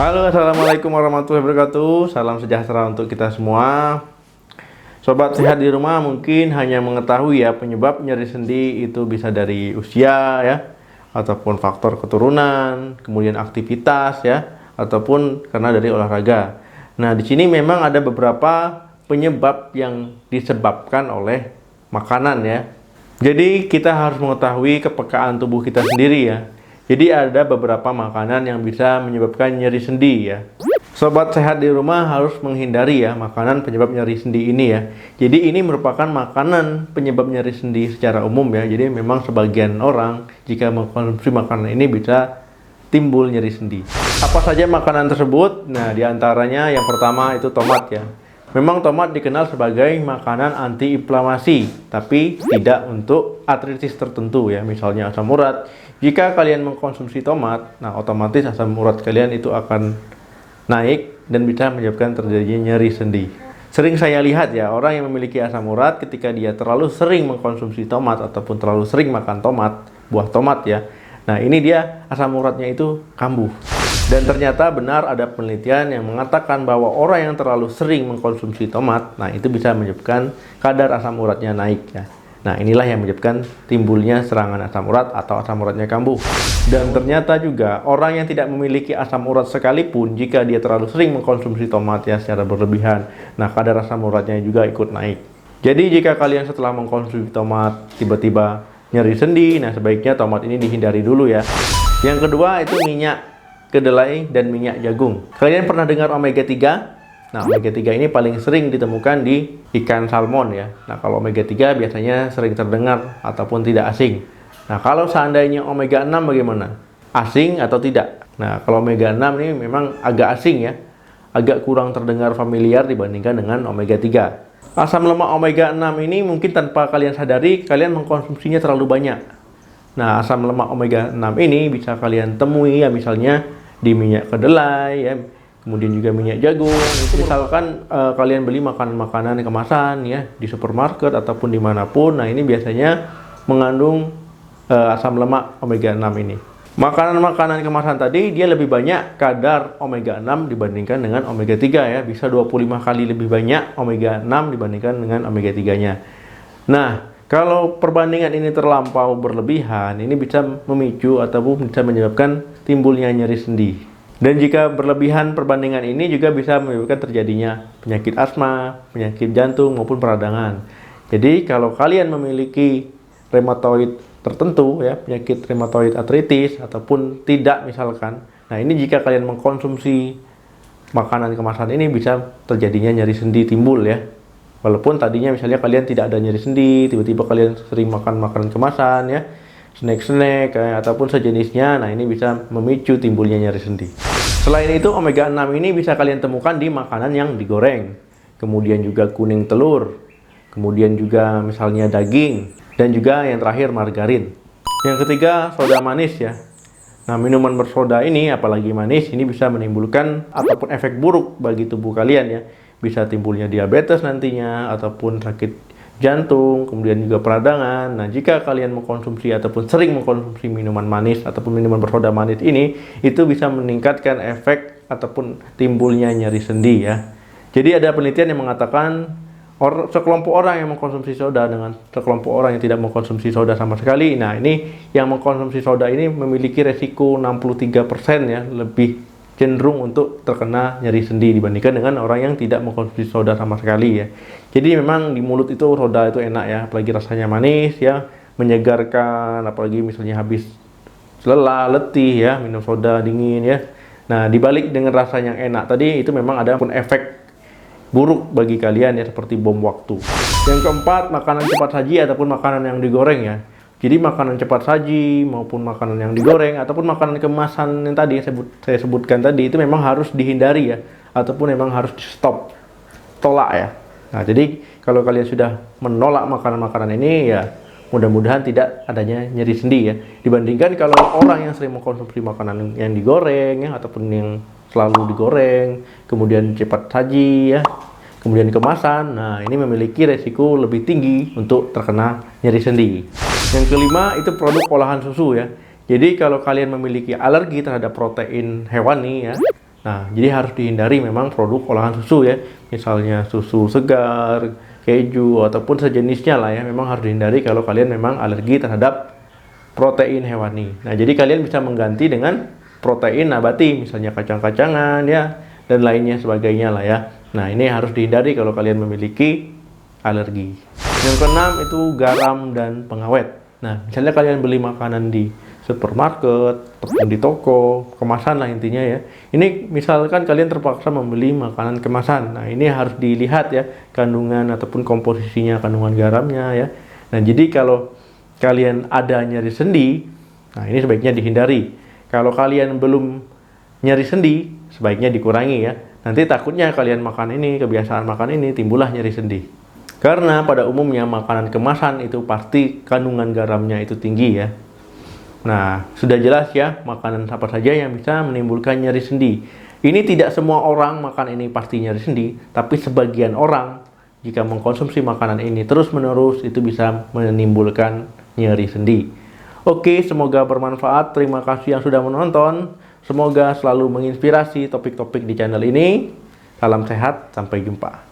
Halo, assalamualaikum warahmatullahi wabarakatuh. Salam sejahtera untuk kita semua. Sobat sehat di rumah mungkin hanya mengetahui ya penyebab nyeri sendi itu bisa dari usia ya, ataupun faktor keturunan, kemudian aktivitas ya, ataupun karena dari olahraga. Nah, di sini memang ada beberapa penyebab yang disebabkan oleh makanan ya. Jadi kita harus mengetahui kepekaan tubuh kita sendiri ya. Jadi ada beberapa makanan yang bisa menyebabkan nyeri sendi ya. Sobat sehat di rumah harus menghindari ya makanan penyebab nyeri sendi ini ya. Jadi ini merupakan makanan penyebab nyeri sendi secara umum ya. Jadi memang sebagian orang jika mengkonsumsi makanan ini bisa timbul nyeri sendi. Apa saja makanan tersebut? Nah, diantaranya yang pertama itu tomat ya. Memang tomat dikenal sebagai makanan anti-inflamasi, tapi tidak untuk artritis tertentu ya, misalnya asam urat. Jika kalian mengkonsumsi tomat, nah otomatis asam urat kalian itu akan naik dan bisa menyebabkan terjadinya nyeri sendi. Sering saya lihat ya, orang yang memiliki asam urat ketika dia terlalu sering mengkonsumsi tomat ataupun terlalu sering makan tomat, buah tomat ya. Nah, ini dia asam uratnya itu kambuh. Dan ternyata benar ada penelitian yang mengatakan bahwa orang yang terlalu sering mengkonsumsi tomat, nah itu bisa menyebabkan kadar asam uratnya naik ya. Nah, inilah yang menyebabkan timbulnya serangan asam urat atau asam uratnya kambuh. Dan ternyata juga orang yang tidak memiliki asam urat sekalipun jika dia terlalu sering mengkonsumsi tomat ya secara berlebihan, nah kadar asam uratnya juga ikut naik. Jadi jika kalian setelah mengkonsumsi tomat tiba-tiba nyeri sendi, nah sebaiknya tomat ini dihindari dulu ya. Yang kedua itu minyak kedelai dan minyak jagung. Kalian pernah dengar omega 3? Nah, omega 3 ini paling sering ditemukan di ikan salmon ya. Nah, kalau omega 3 biasanya sering terdengar ataupun tidak asing. Nah, kalau seandainya omega 6 bagaimana? Asing atau tidak? Nah, kalau omega 6 ini memang agak asing ya. Agak kurang terdengar familiar dibandingkan dengan omega 3. Asam lemak omega 6 ini mungkin tanpa kalian sadari, kalian mengkonsumsinya terlalu banyak. Nah, asam lemak omega 6 ini bisa kalian temui ya misalnya di minyak kedelai ya, kemudian juga minyak jagung. Misalkan kalian beli makanan-makanan kemasan ya di supermarket ataupun dimanapun, nah ini biasanya mengandung asam lemak omega 6 ini. Makanan-makanan kemasan tadi dia lebih banyak kadar omega 6 dibandingkan dengan omega 3 ya, bisa 25 kali lebih banyak omega 6 dibandingkan dengan omega 3-nya. Nah, kalau perbandingan ini terlampau berlebihan, ini bisa memicu ataupun bisa menyebabkan timbulnya nyeri sendi. Dan jika berlebihan perbandingan ini juga bisa menyebabkan terjadinya penyakit asma, penyakit jantung maupun peradangan. Jadi kalau kalian memiliki rheumatoid tertentu ya, penyakit rheumatoid arthritis ataupun tidak misalkan, nah ini jika kalian mengkonsumsi makanan kemasan ini bisa terjadinya nyeri sendi timbul ya. Walaupun tadinya misalnya kalian tidak ada nyeri sendi, tiba-tiba kalian sering makan makanan kemasan ya, snack-snack ataupun sejenisnya, nah ini bisa memicu timbulnya nyeri sendi. Selain itu, omega 6 ini bisa kalian temukan di makanan yang digoreng, kemudian juga kuning telur, kemudian juga misalnya daging, dan juga yang terakhir margarin. Yang ketiga, soda manis ya. Nah, minuman bersoda ini, apalagi manis, ini bisa menimbulkan ataupun efek buruk bagi tubuh kalian ya. Bisa timbulnya diabetes nantinya, ataupun sakit jantung, kemudian juga peradangan. Nah, jika kalian mengkonsumsi ataupun sering mengkonsumsi minuman manis ataupun minuman bersoda manis ini, itu bisa meningkatkan efek ataupun timbulnya nyeri sendi ya. Jadi ada penelitian yang mengatakan sekelompok orang yang mengkonsumsi soda dengan sekelompok orang yang tidak mengkonsumsi soda sama sekali. Nah, ini yang mengkonsumsi soda ini memiliki resiko 63% ya, lebih cenderung untuk terkena nyeri sendi dibandingkan dengan orang yang tidak mengkonsumsi soda sama sekali ya. Jadi memang di mulut itu soda itu enak ya, apalagi rasanya manis ya, menyegarkan, apalagi misalnya habis lelah, letih ya, minum soda dingin ya. Nah, dibalik dengan rasanya yang enak tadi itu memang ada pun efek buruk bagi kalian ya, seperti bom waktu. Yang keempat, makanan cepat saji ataupun makanan yang digoreng ya. Jadi makanan cepat saji maupun makanan yang digoreng ataupun makanan kemasan yang tadi saya sebutkan tadi itu memang harus dihindari ya, ataupun memang harus di stop, tolak ya. Nah, jadi kalau kalian sudah menolak makanan-makanan ini ya, mudah-mudahan tidak adanya nyeri sendi ya. Dibandingkan kalau orang yang sering mengkonsumsi makanan yang digoreng ya, ataupun yang selalu digoreng, kemudian cepat saji ya, kemudian kemasan, nah ini memiliki resiko lebih tinggi untuk terkena nyeri sendi. Yang kelima itu produk olahan susu ya. Jadi kalau kalian memiliki alergi terhadap protein hewani ya, Nah, jadi harus dihindari memang produk olahan susu ya. Misalnya susu segar, keju, ataupun sejenisnya lah ya. Memang harus dihindari kalau kalian memang alergi terhadap protein hewani. Nah, jadi kalian bisa mengganti dengan protein nabati, misalnya kacang-kacangan ya, dan lainnya sebagainya lah ya. Nah, ini harus dihindari kalau kalian memiliki alergi. Yang keenam itu garam dan pengawet. Nah, misalnya kalian beli makanan di supermarket ataupun di toko kemasan lah intinya ya. Ini misalkan kalian terpaksa membeli makanan kemasan. Nah, ini harus dilihat ya kandungan ataupun komposisinya, kandungan garamnya ya. Nah, jadi kalau kalian ada nyeri sendi, nah ini sebaiknya dihindari. Kalau kalian belum nyeri sendi, sebaiknya dikurangi ya. Nanti takutnya kalian makan ini, kebiasaan makan ini, timbullah nyeri sendi. Karena pada umumnya makanan kemasan itu pasti kandungan garamnya itu tinggi ya. Nah, sudah jelas ya, makanan apa saja yang bisa menimbulkan nyeri sendi. Ini tidak semua orang makan ini pasti nyeri sendi, tapi sebagian orang jika mengkonsumsi makanan ini terus-menerus itu bisa menimbulkan nyeri sendi. Oke, semoga bermanfaat. Terima kasih yang sudah menonton. Semoga selalu menginspirasi topik-topik di channel ini. Salam sehat, sampai jumpa.